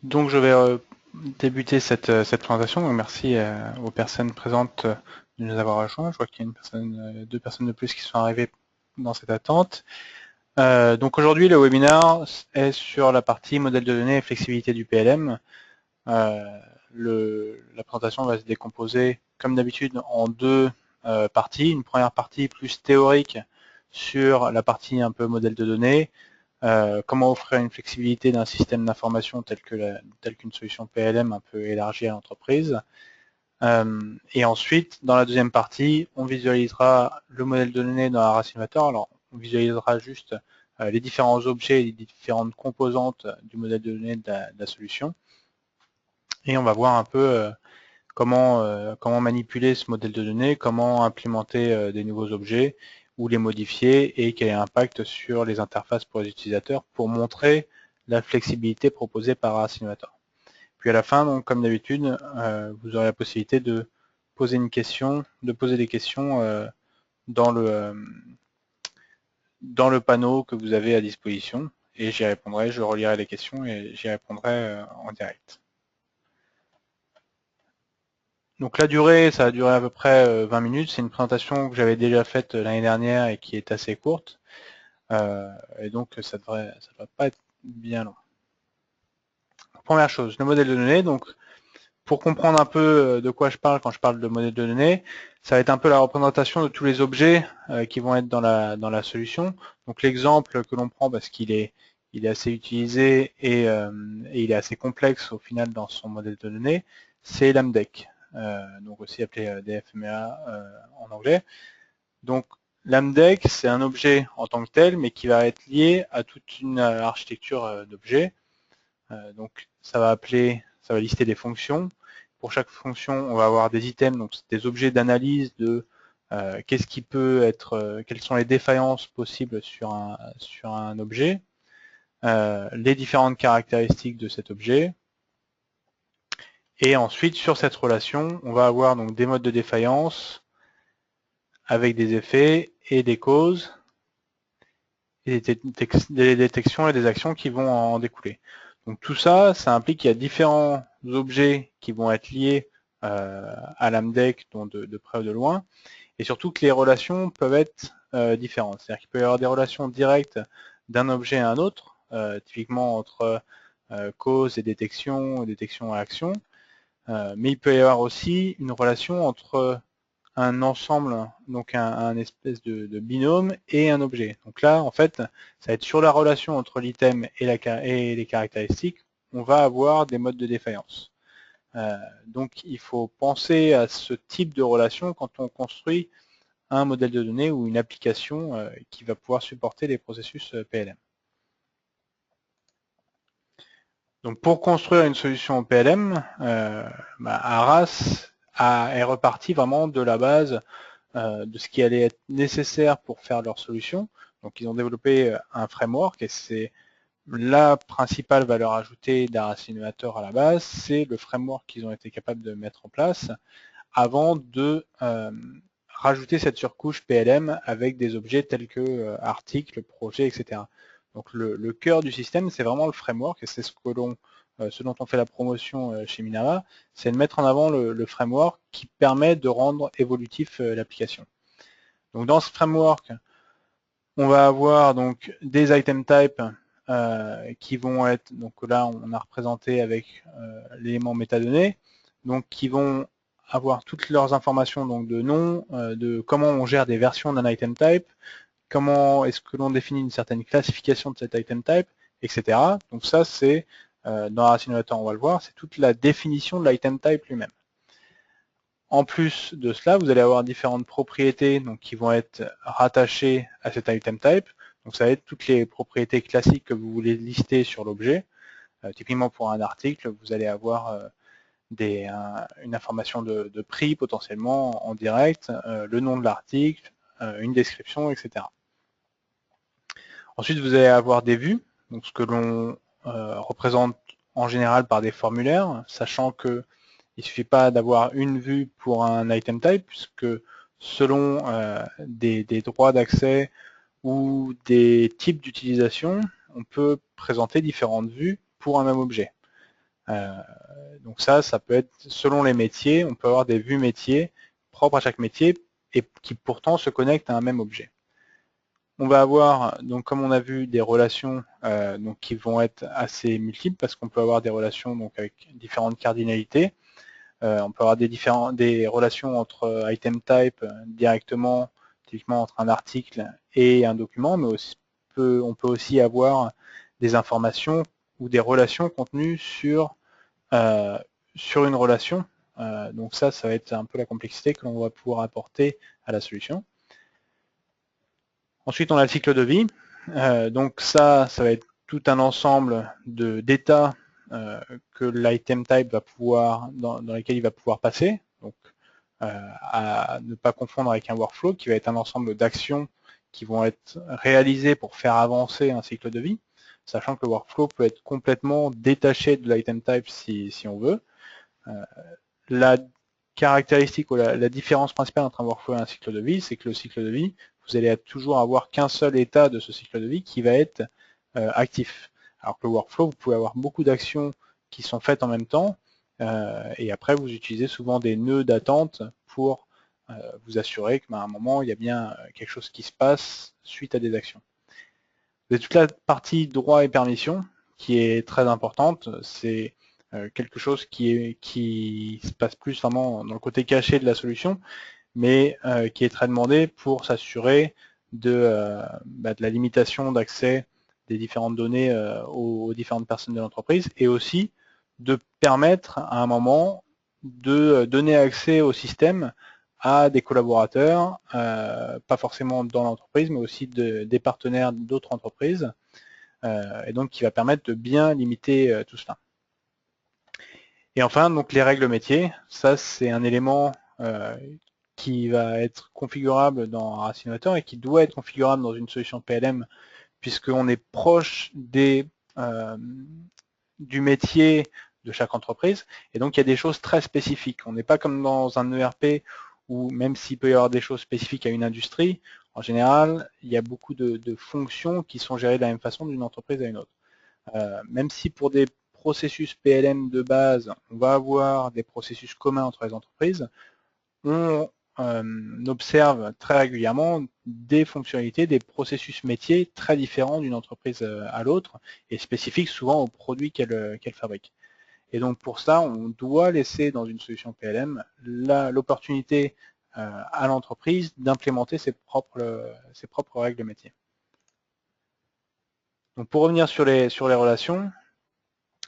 Donc je vais débuter cette présentation. Donc merci aux personnes présentes de nous avoir rejoints. Je vois qu'il y a deux personnes de plus qui sont arrivées dans cette attente. Donc aujourd'hui, le webinaire est sur la partie modèle de données et flexibilité du PLM. La présentation va se décomposer, comme d'habitude, en deux parties. Une première partie plus théorique sur la partie un peu modèle de données, comment offrir une flexibilité d'un système d'information tel qu'une solution PLM un peu élargie à l'entreprise. Et ensuite, dans la deuxième partie, on visualisera le modèle de données dans la Racinator. Alors, on visualisera juste les différents objets, les différentes composantes du modèle de données de la solution. Et on va voir un peu comment manipuler ce modèle de données, comment implémenter des nouveaux objets ou les modifier et quel est l'impact sur les interfaces pour les utilisateurs pour montrer la flexibilité proposée par Racinator. Puis à la fin, donc, comme d'habitude, vous aurez la possibilité de poser des questions dans le panneau que vous avez à disposition et j'y répondrai, je relirai les questions et j'y répondrai en direct. Donc la durée, ça a duré à peu près 20 minutes. C'est une présentation que j'avais déjà faite l'année dernière et qui est assez courte. Et donc ça devrait pas être bien long. Première chose, le modèle de données. Donc pour comprendre un peu de quoi je parle quand je parle de modèle de données, ça va être un peu la représentation de tous les objets qui vont être dans la solution. Donc l'exemple que l'on prend parce qu'il est assez utilisé et il est assez complexe au final dans son modèle de données, c'est l'AMDEC, donc aussi appelé DFMEA en anglais. Donc l'AMDEC, c'est un objet en tant que tel, mais qui va être lié à toute une architecture d'objets. Donc ça va lister des fonctions. Pour chaque fonction, on va avoir des items, donc des objets d'analyse de qu'est-ce qui peut être, quelles sont les défaillances possibles sur un objet, les différentes caractéristiques de cet objet. Et ensuite, sur cette relation, on va avoir donc des modes de défaillance avec des effets et des causes, et des détections et des actions qui vont en découler. Donc tout ça, ça implique qu'il y a différents objets qui vont être liés à l'AMDEC, donc de près ou de loin, et surtout que les relations peuvent être différentes. C'est-à-dire qu'il peut y avoir des relations directes d'un objet à un autre, typiquement entre cause et détection et action, mais il peut y avoir aussi une relation entre un ensemble, donc un espèce de binôme et un objet. Donc là, en fait, ça va être sur la relation entre l'item et les caractéristiques, on va avoir des modes de défaillance. Donc il faut penser à ce type de relation quand on construit un modèle de données ou une application qui va pouvoir supporter les processus PLM. Donc pour construire une solution PLM, Arras est reparti vraiment de la base de ce qui allait être nécessaire pour faire leur solution. Donc ils ont développé un framework et c'est la principale valeur ajoutée d'Arras Innovator à la base, c'est le framework qu'ils ont été capables de mettre en place avant de rajouter cette surcouche PLM avec des objets tels que articles, projets, etc. Donc le cœur du système, c'est vraiment le framework et c'est ce dont on fait la promotion chez Minava, c'est de mettre en avant le framework qui permet de rendre évolutif l'application. Donc dans ce framework, on va avoir donc des item types qui vont être, donc là on a représenté avec l'élément métadonnées, donc qui vont avoir toutes leurs informations donc de nom, de comment on gère des versions d'un item type, comment est-ce que l'on définit une certaine classification de cet item type, etc. Donc ça c'est, dans Racine Innovator on va le voir, c'est toute la définition de l'item type lui-même. En plus de cela, vous allez avoir différentes propriétés donc, qui vont être rattachées à cet item type. Donc ça va être toutes les propriétés classiques que vous voulez lister sur l'objet. Typiquement pour un article, vous allez avoir une information de prix potentiellement en direct, le nom de l'article, une description, etc. Ensuite, vous allez avoir des vues, donc ce que l'on représente en général par des formulaires, sachant que il ne suffit pas d'avoir une vue pour un item type, puisque selon des droits d'accès ou des types d'utilisation, on peut présenter différentes vues pour un même objet. Donc ça peut être, selon les métiers, on peut avoir des vues métiers propres à chaque métier et qui pourtant se connectent à un même objet. On va avoir, donc comme on a vu, des relations donc qui vont être assez multiples parce qu'on peut avoir des relations donc avec différentes cardinalités. On peut avoir des relations entre item type directement, typiquement entre un article et un document, mais aussi, on peut aussi avoir des informations ou des relations contenues sur une relation. Donc ça va être un peu la complexité que l'on va pouvoir apporter à la solution. Ensuite, on a le cycle de vie. Donc ça va être tout un ensemble d'états que l'item type va pouvoir, dans lesquels il va pouvoir passer. Donc, à ne pas confondre avec un workflow qui va être un ensemble d'actions qui vont être réalisées pour faire avancer un cycle de vie, sachant que le workflow peut être complètement détaché de l'item type si on veut. La caractéristique ou la différence principale entre un workflow et un cycle de vie, c'est que le cycle de vie, vous allez toujours avoir qu'un seul état de ce cycle de vie qui va être actif. Alors que le workflow, vous pouvez avoir beaucoup d'actions qui sont faites en même temps, et après vous utilisez souvent des nœuds d'attente pour vous assurer qu'à un moment, il y a bien quelque chose qui se passe suite à des actions. Vous avez toute la partie droit et permission qui est très importante. C'est quelque chose qui se passe plus vraiment dans le côté caché de la solution, mais qui est très demandé pour s'assurer de la limitation d'accès des différentes données aux différentes personnes de l'entreprise, et aussi de permettre à un moment de donner accès au système à des collaborateurs, pas forcément dans l'entreprise, mais aussi des partenaires d'autres entreprises, et donc qui va permettre de bien limiter tout cela. Et enfin, donc les règles métiers, ça c'est un élément qui va être configurable dans Racinator et qui doit être configurable dans une solution PLM, puisqu'on est proche du métier de chaque entreprise, et donc il y a des choses très spécifiques. On n'est pas comme dans un ERP où, même s'il peut y avoir des choses spécifiques à une industrie, en général, il y a beaucoup de fonctions qui sont gérées de la même façon d'une entreprise à une autre. Même si pour des processus PLM de base, on va avoir des processus communs entre les entreprises, on observe très régulièrement des fonctionnalités, des processus métiers très différents d'une entreprise à l'autre et spécifiques souvent aux produits qu'elle fabrique. Et donc pour ça, on doit laisser dans une solution PLM l'opportunité à l'entreprise d'implémenter ses propres règles métiers. Donc pour revenir sur les relations,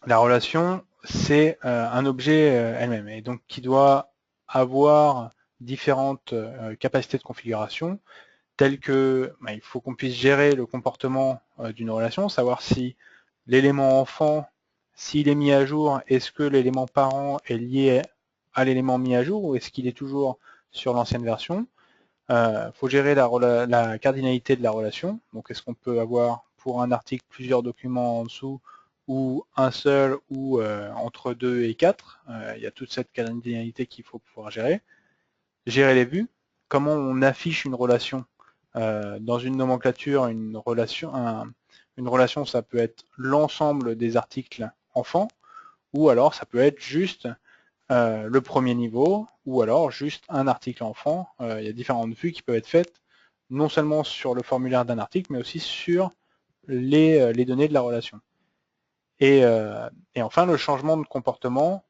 la relation, c'est un objet elle-même, et donc qui doit avoir différentes capacités de configuration, telles que il faut qu'on puisse gérer le comportement d'une relation, savoir si l'élément enfant, s'il est mis à jour, est-ce que l'élément parent est lié à l'élément mis à jour ou est-ce qu'il est toujours sur l'ancienne version. Faut gérer la cardinalité de la relation, donc est-ce qu'on peut avoir pour un article plusieurs documents en dessous ou un seul ou entre 2 et 4. Il y a toute cette cardinalité qu'il faut pouvoir gérer. Gérer les vues, comment on affiche une relation. Dans une nomenclature, une relation, ça peut être l'ensemble des articles enfants, ou alors ça peut être juste le premier niveau, ou alors juste un article enfant. Il y a différentes vues qui peuvent être faites, non seulement sur le formulaire d'un article, mais aussi sur les données de la relation. Et enfin, le changement de comportement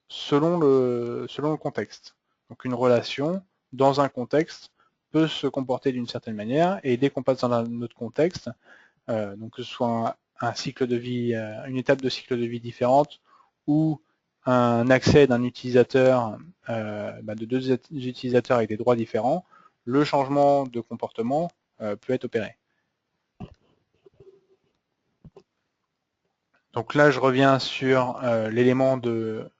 selon le contexte. Donc une relation, dans un contexte, peut se comporter d'une certaine manière, et dès qu'on passe dans un autre contexte, donc que ce soit un cycle de vie, une étape de cycle de vie différente, ou un accès d'un utilisateur, de deux utilisateurs avec des droits différents, le changement de comportement peut être opéré. Donc là, je reviens sur l'élément de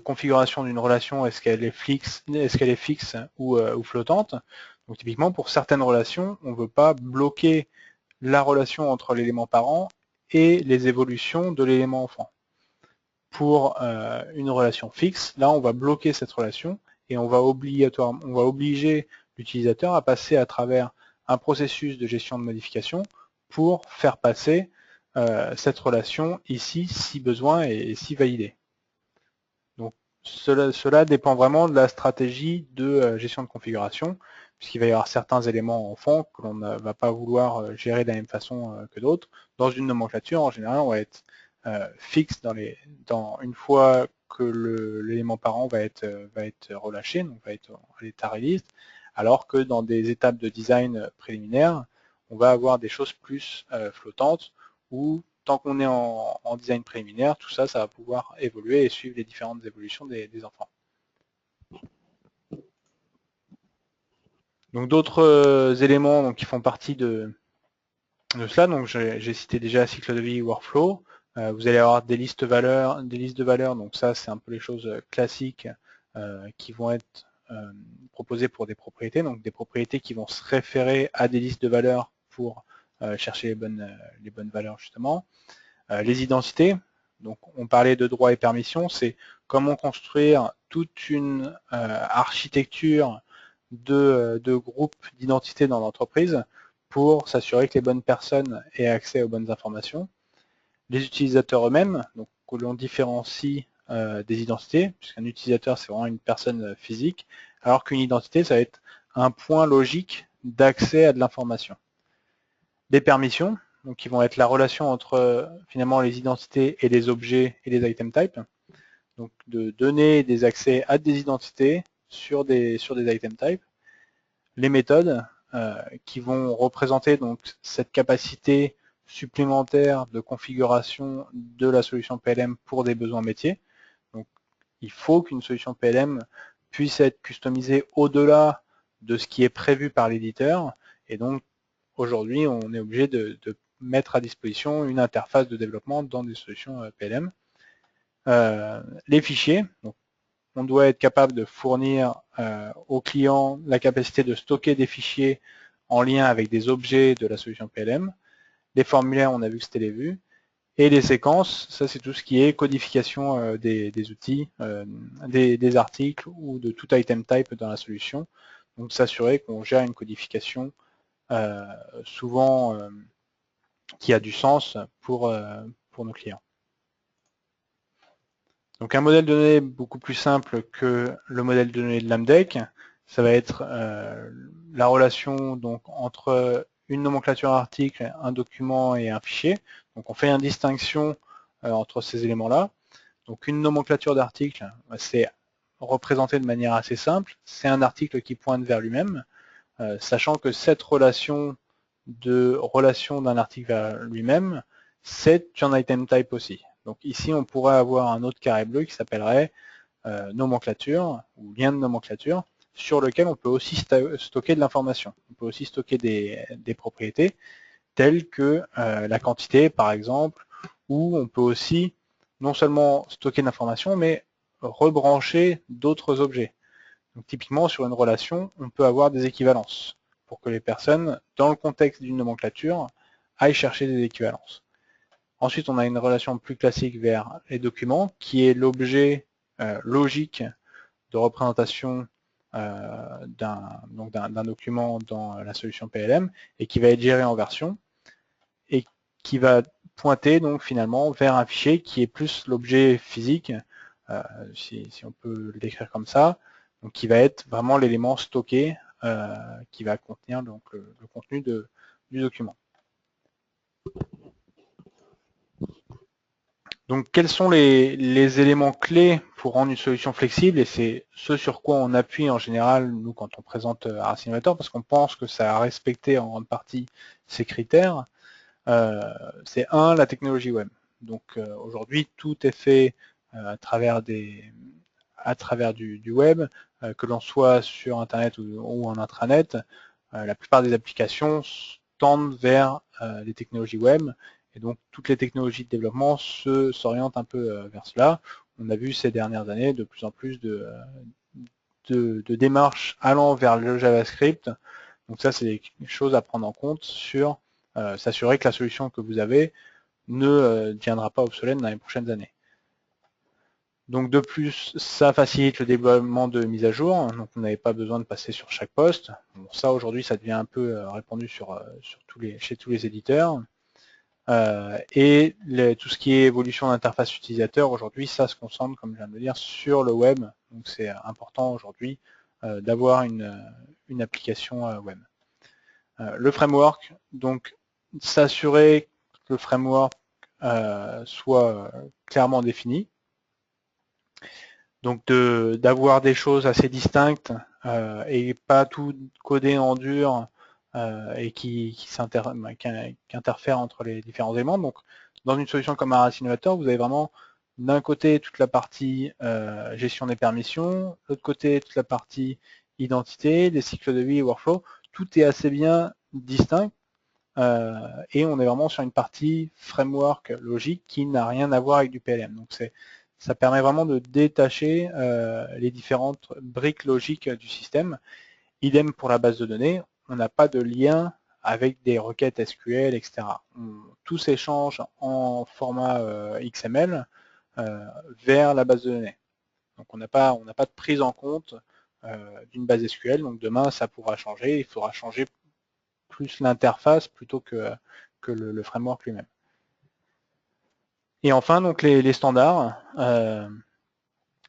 configuration d'une relation, est-ce qu'elle est fixe ou flottante. Donc typiquement, pour certaines relations, on ne veut pas bloquer la relation entre l'élément parent et les évolutions de l'élément enfant. Pour une relation fixe, là, on va bloquer cette relation et on va obliger l'utilisateur à passer à travers un processus de gestion de modification pour faire passer cette relation ici si besoin et si validée. Donc cela dépend vraiment de la stratégie de gestion de configuration, puisqu'il va y avoir certains éléments en fond que l'on ne va pas vouloir gérer de la même façon que d'autres. Dans une nomenclature, en général, on va être fixe une fois que l'élément parent va être relâché, donc va être en l'état release, alors que dans des étapes de design préliminaires, on va avoir des choses plus flottantes où tant qu'on est en design préliminaire, tout ça, ça va pouvoir évoluer et suivre les différentes évolutions des enfants. Donc d'autres éléments qui font partie de cela, donc j'ai cité déjà cycle de vie, workflow. Vous allez avoir des listes de valeurs, donc ça c'est un peu les choses classiques qui vont être proposées pour des propriétés, donc des propriétés qui vont se référer à des listes de valeurs pour chercher les bonnes valeurs justement. Les identités, donc on parlait de droits et permissions, c'est comment construire toute une architecture de groupes d'identités dans l'entreprise pour s'assurer que les bonnes personnes aient accès aux bonnes informations. Les utilisateurs eux-mêmes, donc que l'on différencie des identités, puisqu'un utilisateur c'est vraiment une personne physique, alors qu'une identité ça va être un point logique d'accès à de l'information. Des permissions, donc qui vont être la relation entre finalement les identités et les objets et les item types, donc de donner des accès à des identités sur des item types. Les méthodes qui vont représenter donc cette capacité supplémentaire de configuration de la solution PLM pour des besoins métiers. Donc il faut qu'une solution PLM puisse être customisée au-delà de ce qui est prévu par l'éditeur, et donc aujourd'hui on est obligé de mettre à disposition une interface de développement dans des solutions PLM. Les fichiers, donc on doit être capable de fournir au client la capacité de stocker des fichiers en lien avec des objets de la solution PLM. Les formulaires, on a vu que c'était les vues. Et les séquences, ça c'est tout ce qui est codification des outils, des articles ou de tout item type dans la solution. Donc s'assurer qu'on gère une codification souvent qui a du sens pour nos clients. Donc un modèle de données beaucoup plus simple que le modèle de données de l'AMDEC, ça va être la relation donc entre une nomenclature article, un document et un fichier. Donc on fait une distinction entre ces éléments-là. Donc une nomenclature d'article, c'est représenté de manière assez simple. C'est un article qui pointe vers lui-même, sachant que cette relation d'un article vers lui-même, c'est un item type aussi. Donc ici, on pourrait avoir un autre carré bleu qui s'appellerait nomenclature ou lien de nomenclature, sur lequel on peut aussi stocker de l'information. On peut aussi stocker des propriétés telles que la quantité, par exemple, ou on peut aussi non seulement stocker de l'information, mais rebrancher d'autres objets. Donc typiquement, sur une relation, on peut avoir des équivalences pour que les personnes, dans le contexte d'une nomenclature, aillent chercher des équivalences. Ensuite, on a une relation plus classique vers les documents, qui est l'objet logique de représentation d'un document dans la solution PLM et qui va être géré en version et qui va pointer donc finalement vers un fichier qui est plus l'objet physique, si on peut le décrire comme ça, donc qui va être vraiment l'élément stocké qui va contenir donc le contenu du document. Donc quels sont les éléments clés pour rendre une solution flexible, et c'est ce sur quoi on appuie en général nous quand on présente Ars Innovator, parce qu'on pense que ça a respecté en grande partie ces critères. C'est la technologie web. Donc aujourd'hui tout est fait à travers du web, que l'on soit sur internet ou en intranet. La plupart des applications tendent vers les technologies web, et donc toutes les technologies de développement s'orientent un peu vers cela. On a vu ces dernières années de plus en plus de démarches allant vers le JavaScript. Donc ça, c'est des choses à prendre en compte sur s'assurer que la solution que vous avez ne deviendra pas obsolète dans les prochaines années. Donc de plus, ça facilite le déploiement de mise à jour, donc vous n'avez pas besoin de passer sur chaque poste. Bon, ça aujourd'hui, ça devient un peu répandu chez tous les éditeurs. Et tout ce qui est évolution d'interface utilisateur, aujourd'hui, ça se concentre, comme je viens de le dire, sur le web. Donc c'est important aujourd'hui d'avoir une application web. Le framework, donc s'assurer que le framework soit clairement défini. Donc d'avoir des choses assez distinctes et pas tout codé en dur et qui interfèrent entre les différents éléments. Donc dans une solution comme Aras Innovator, vous avez vraiment d'un côté toute la partie gestion des permissions, de l'autre côté toute la partie identité, des cycles de vie et workflow. Tout est assez bien distinct et on est vraiment sur une partie framework logique qui n'a rien à voir avec du PLM. Donc ça permet vraiment de détacher les différentes briques logiques du système. Idem pour la base de données, on n'a pas de lien avec des requêtes SQL, etc. Tout s'échange en format XML vers la base de données. Donc on n'a pas de prise en compte d'une base SQL. Donc demain, ça pourra changer. Il faudra changer plus l'interface plutôt que le framework lui-même. Et enfin, donc les standards.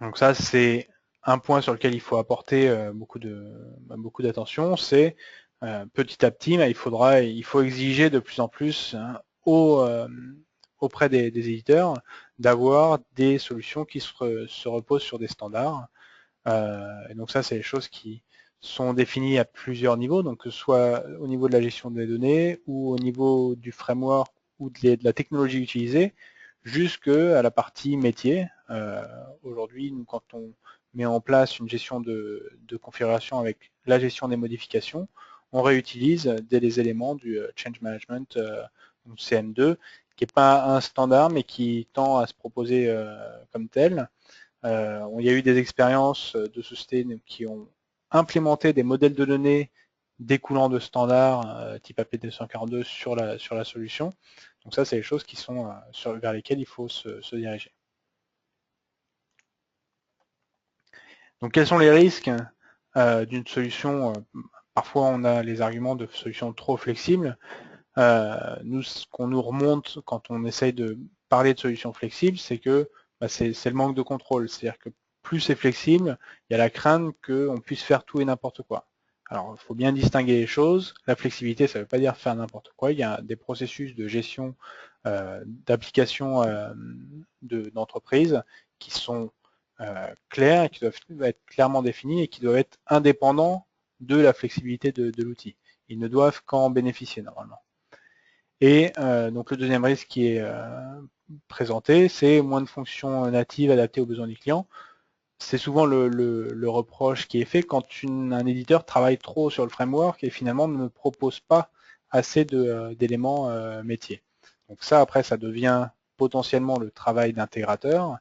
Donc ça, c'est un point sur lequel il faut apporter beaucoup d'attention. C'est petit à petit, il faut exiger de plus en plus auprès des éditeurs d'avoir des solutions qui se reposent sur des standards. Et donc ça, c'est les choses qui sont définies à plusieurs niveaux, donc que ce soit au niveau de la gestion des données ou au niveau du framework ou de la technologie utilisée, jusqu'à la partie métier. Aujourd'hui, quand on met en place une gestion de configuration avec la gestion des modifications, on réutilise des éléments du Change Management CM2, qui n'est pas un standard, mais qui tend à se proposer comme tel. Il y a eu des expériences de sociétés qui ont implémenté des modèles de données découlant de standards type AP242 sur la solution. Donc ça, c'est les choses qui sont vers lesquelles il faut se diriger. Donc quels sont les risques d'une solution parfois on a les arguments de solutions trop flexibles. Nous, ce qu'on nous remonte quand on essaye de parler de solutions flexibles, c'est que c'est le manque de contrôle. C'est-à-dire que plus c'est flexible, il y a la crainte qu'on puisse faire tout et n'importe quoi. Alors, il faut bien distinguer les choses. La flexibilité, ça ne veut pas dire faire n'importe quoi. Il y a des processus de gestion d'application d'entreprise qui sont clairs, qui doivent être clairement définis et qui doivent être indépendants de la flexibilité de l'outil. Ils ne doivent qu'en bénéficier normalement. Et donc le deuxième risque qui est présenté, c'est moins de fonctions natives adaptées aux besoins du client. C'est souvent le reproche qui est fait quand un éditeur travaille trop sur le framework et finalement ne propose pas assez d'éléments métiers. Donc ça, après, ça devient potentiellement le travail d'intégrateur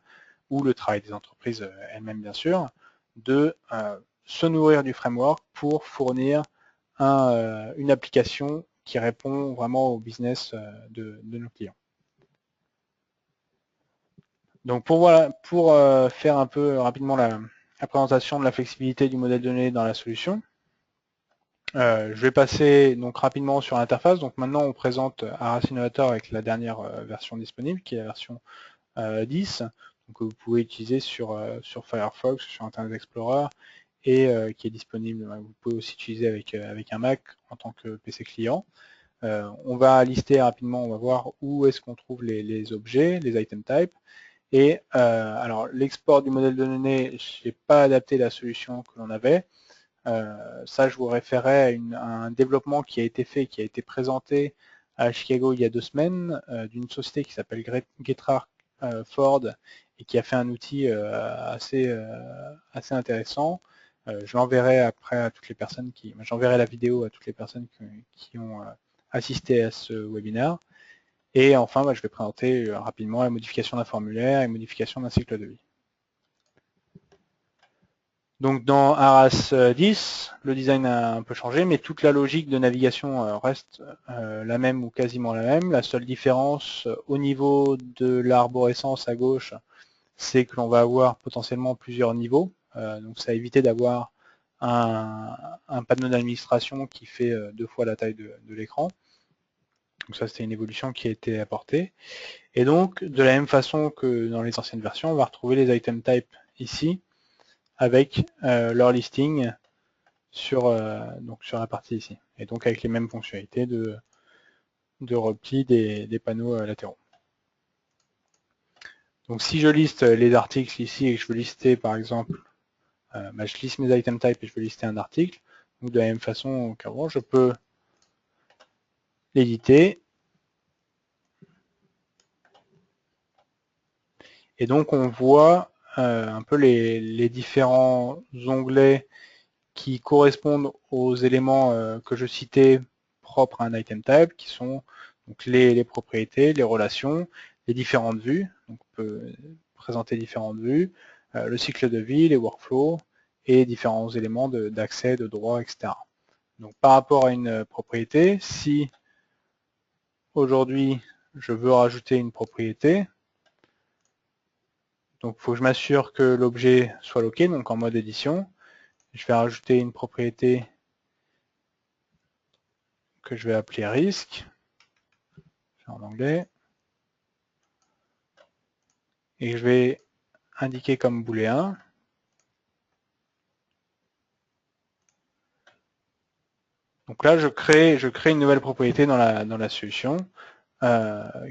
ou le travail des entreprises elles-mêmes, bien sûr, de se nourrir du framework pour fournir une application qui répond vraiment au business de nos clients. Donc pour faire un peu rapidement la présentation de la flexibilité du modèle de données dans la solution, je vais passer donc rapidement sur l'interface. Donc maintenant on présente Aras Innovator avec la dernière version disponible, qui est la version 10, donc, que vous pouvez utiliser sur Firefox, sur Internet Explorer, et qui est disponible, vous pouvez aussi utiliser avec un Mac en tant que PC client. On va lister rapidement, on va voir où est-ce qu'on trouve les objets, les item types. Et alors l'export du modèle de données, je n'ai pas adapté la solution que l'on avait. Ça, je vous référais à un développement qui a été fait, qui a été présenté à Chicago il y a 2 semaines, d'une société qui s'appelle Getrag Ford et qui a fait un outil assez intéressant. Je l'enverrai après à toutes les personnes j'enverrai la vidéo à toutes les personnes qui ont assisté à ce webinaire. Et enfin, je vais présenter rapidement la modification d'un formulaire et modification d'un cycle de vie. Donc dans Aras 10, le design a un peu changé, mais toute la logique de navigation reste la même ou quasiment la même. La seule différence au niveau de l'arborescence à gauche, c'est que l'on va avoir potentiellement plusieurs niveaux. Donc ça a évité d'avoir un panneau d'administration qui fait 2 fois la taille de l'écran. Donc ça, c'était une évolution qui a été apportée. Et donc, de la même façon que dans les anciennes versions, on va retrouver les item types ici, avec leur listing sur la partie ici. Et donc avec les mêmes fonctionnalités de repli des panneaux latéraux. Donc si je liste les articles ici et que je veux lister par exemple, je liste mes item types et je veux lister un article, donc de la même façon qu'avant, je peux l'éditer. Et donc on voit un peu les différents onglets qui correspondent aux éléments que je citais propres à un item type, qui sont donc les propriétés, les relations, les différentes vues. Donc on peut présenter différentes vues, le cycle de vie, les workflows et différents éléments d'accès, de droit, etc. Donc par rapport à une propriété, si aujourd'hui je veux rajouter une propriété, donc il faut que je m'assure que l'objet soit loqué, donc en mode édition. Je vais rajouter une propriété que je vais appeler risque, en anglais, et je vais indiquer comme booléen donc là je crée une nouvelle propriété dans la solution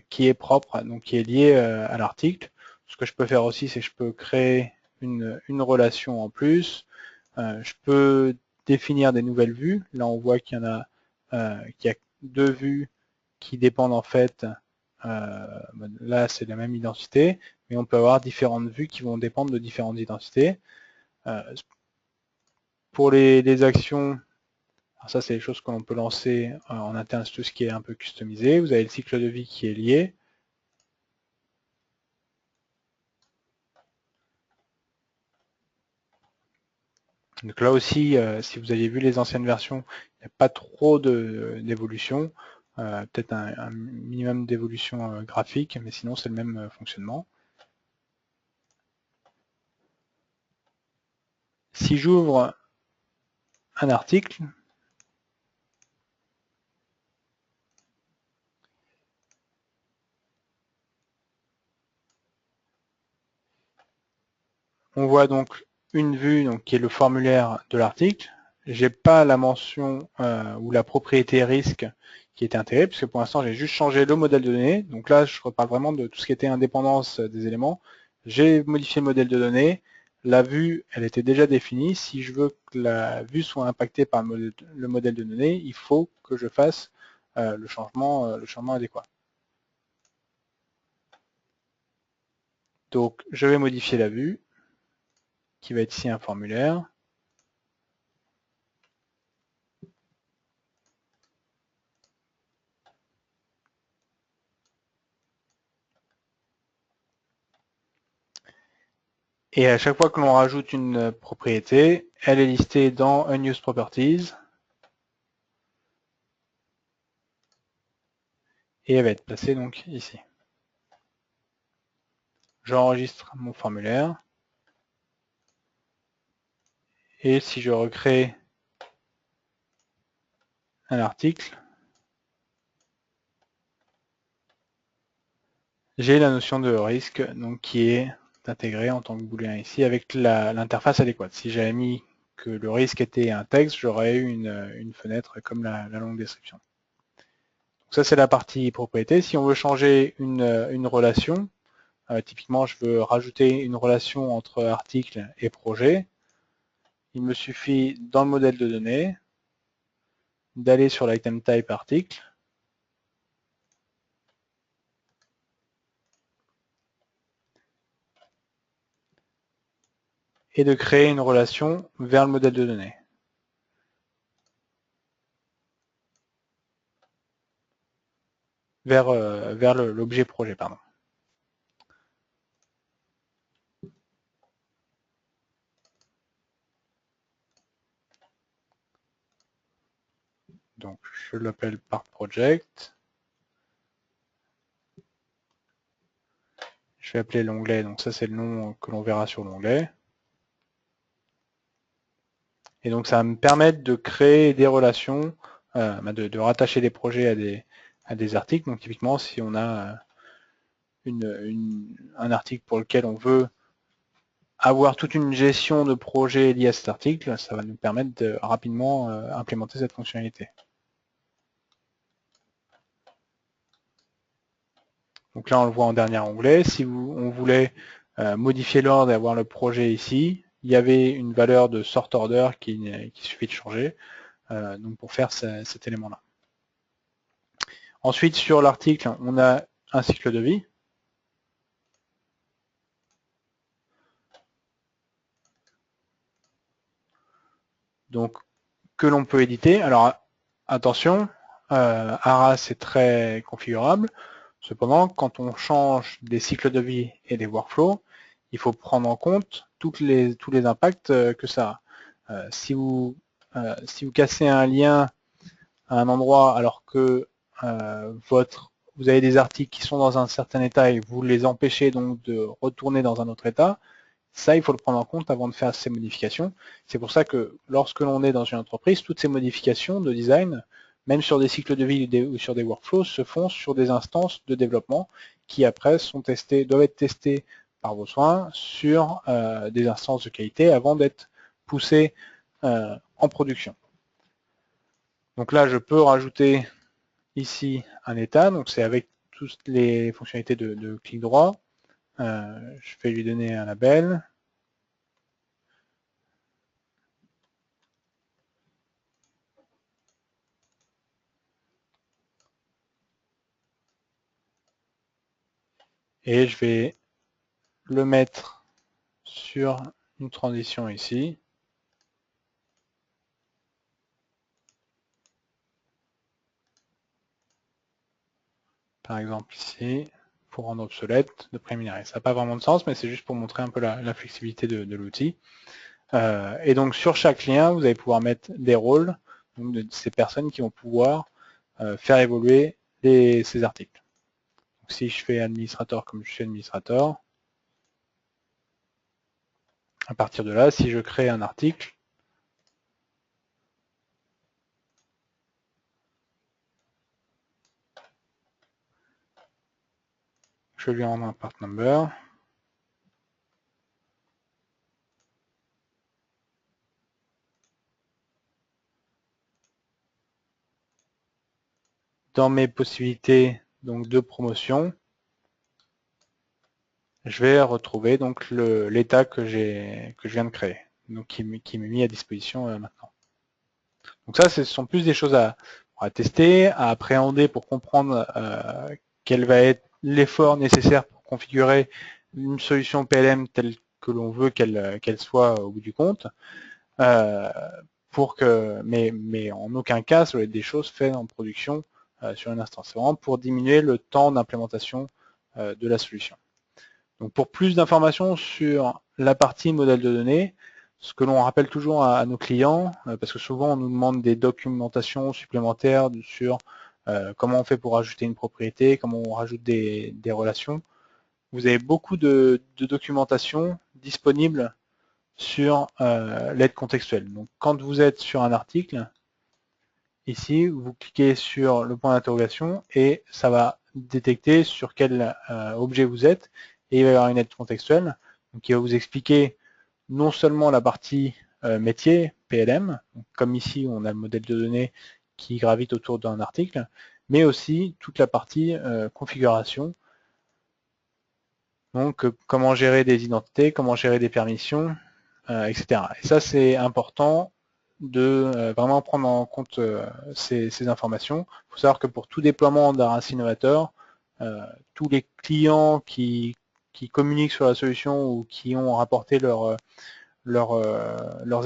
qui est propre, donc qui est liée à l'article. Ce que je peux faire aussi, c'est que je peux créer une relation en plus. Je peux définir des nouvelles vues. Là on voit qu'il y a deux vues qui dépendent en fait, là c'est la même identité, mais on peut avoir différentes vues qui vont dépendre de différentes identités. Pour les actions, alors ça c'est les choses que l'on peut lancer en interne, tout ce qui est un peu customisé. Vous avez le cycle de vie qui est lié. Donc là aussi, si vous aviez vu les anciennes versions, il n'y a pas trop d'évolution, peut-être un minimum d'évolution graphique, mais sinon c'est le même fonctionnement. Si j'ouvre un article, on voit donc une vue donc, qui est le formulaire de l'article. J'ai pas la mention ou la propriété risque qui était intégrée, puisque pour l'instant j'ai juste changé le modèle de données. Donc là, je reparle vraiment de tout ce qui était indépendance des éléments. J'ai modifié le modèle de données. La vue, elle était déjà définie. Si je veux que la vue soit impactée par le modèle de données, il faut que je fasse le changement adéquat. Donc, je vais modifier la vue, qui va être ici un formulaire. Et à chaque fois que l'on rajoute une propriété, elle est listée dans Unused Properties et elle va être placée donc ici. J'enregistre mon formulaire et si je recrée un article, j'ai la notion de risque donc qui est intégrée en tant que booléen ici avec l'interface adéquate. Si j'avais mis que le risque était un texte, j'aurais eu une fenêtre comme la longue description. Donc ça c'est la partie propriété. Si on veut changer une relation, typiquement je veux rajouter une relation entre article et projet, il me suffit dans le modèle de données d'aller sur l'item type article et de créer une relation vers le modèle de données. Vers l'objet projet, pardon. Donc je l'appelle par project. Je vais appeler l'onglet, donc ça c'est le nom que l'on verra sur l'onglet. Et donc ça va me permettre de créer des relations, de rattacher des projets à des articles. Donc typiquement, si on a un article pour lequel on veut avoir toute une gestion de projet liée à cet article, ça va nous permettre de rapidement implémenter cette fonctionnalité. Donc là, on le voit en dernier onglet. Si on voulait modifier l'ordre et avoir le projet ici, il y avait une valeur de sort order qu'il suffit de changer donc pour faire cet élément-là. Ensuite, sur l'article, on a un cycle de vie. Donc, que l'on peut éditer. Alors, attention, Arras est très configurable. Cependant, quand on change des cycles de vie et des workflows, il faut prendre en compte tous les impacts que ça a. Si vous cassez un lien à un endroit alors que vous avez des articles qui sont dans un certain état et vous les empêchez donc de retourner dans un autre état, ça, il faut le prendre en compte avant de faire ces modifications. C'est pour ça que lorsque l'on est dans une entreprise, toutes ces modifications de design, même sur des cycles de vie ou sur des workflows, se font sur des instances de développement qui après doivent être testées par vos soins sur des instances de qualité avant d'être poussées en production. Donc là, je peux rajouter ici un état, donc c'est avec toutes les fonctionnalités de clic droit. Je vais lui donner un label. Et je vais le mettre sur une transition ici. Par exemple ici, pour rendre obsolète de préliminaire. Ça n'a pas vraiment de sens, mais c'est juste pour montrer un peu la flexibilité de l'outil. Et donc sur chaque lien, vous allez pouvoir mettre des rôles, donc de ces personnes qui vont pouvoir faire évoluer ces articles. Donc, si je fais administrateur comme je suis administrateur, à partir de là, si je crée un article, je lui rendre un part number. Dans mes possibilités donc de promotion, je vais retrouver donc l'état que je viens de créer, donc qui m'est mis à disposition maintenant. Donc ça, ce sont plus des choses à tester, à appréhender pour comprendre quel va être l'effort nécessaire pour configurer une solution PLM telle que l'on veut qu'elle soit au bout du compte, mais en aucun cas, ça va être des choses faites en production sur un instant. C'est vraiment pour diminuer le temps d'implémentation de la solution. Donc pour plus d'informations sur la partie modèle de données, ce que l'on rappelle toujours à nos clients, parce que souvent on nous demande des documentations supplémentaires sur comment on fait pour ajouter une propriété, comment on rajoute des relations. Vous avez beaucoup de documentation disponible sur l'aide contextuelle. Donc quand vous êtes sur un article, ici, vous cliquez sur le point d'interrogation et ça va détecter sur quel objet vous êtes et il va y avoir une aide contextuelle donc, qui va vous expliquer non seulement la partie métier, PLM, donc, comme ici on a le modèle de données qui gravite autour d'un article, mais aussi toute la partie configuration, donc comment gérer des identités, comment gérer des permissions, etc. Et ça c'est important de vraiment prendre en compte ces informations. Il faut savoir que pour tout déploiement d'un innovateur, tous les clients qui communiquent sur la solution ou qui ont rapporté leurs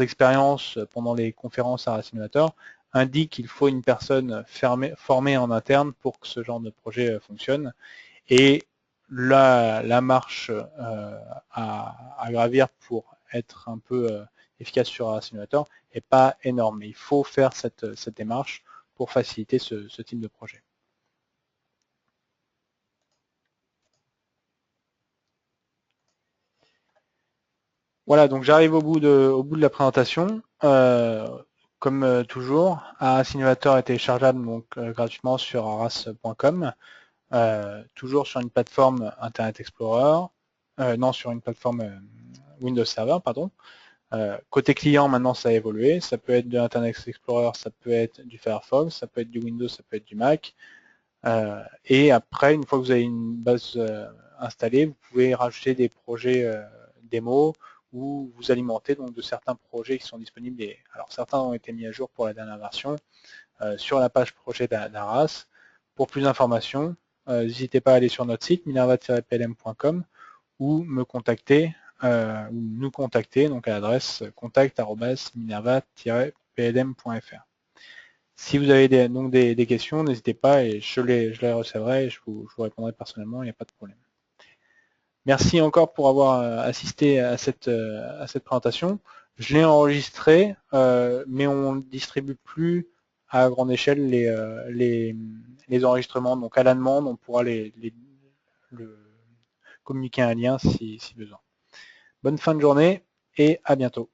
expériences pendant les conférences à Simulator indiquent qu'il faut une personne formée en interne pour que ce genre de projet fonctionne. Et la marche à gravir pour être un peu efficace sur un simulateur n'est pas énorme. Il faut faire cette démarche pour faciliter ce type de projet. Voilà, donc j'arrive au bout de la présentation. comme toujours, Aras Innovator est téléchargeable donc, gratuitement sur aras.com, toujours sur une plateforme Internet Explorer, non, sur une plateforme Windows Server, pardon. Côté client, maintenant, ça a évolué. Ça peut être de Internet Explorer, ça peut être du Firefox, ça peut être du Windows, ça peut être du Mac. Et après, une fois que vous avez une base installée, vous pouvez rajouter des projets démo ou vous alimenter donc de certains projets qui sont disponibles. Alors certains ont été mis à jour pour la dernière version sur la page projet d'Aras. Pour plus d'informations, n'hésitez pas à aller sur notre site minerva-plm.com ou me contacter ou nous contacter donc à l'adresse contact@minerva-plm.fr. Si vous avez des questions, n'hésitez pas et je les recevrai et je vous répondrai personnellement, il n'y a pas de problème. Merci encore pour avoir assisté à cette présentation. Je l'ai enregistré, mais on ne distribue plus à grande échelle les enregistrements. Donc à la demande, on pourra communiquer un lien si besoin. Bonne fin de journée et à bientôt.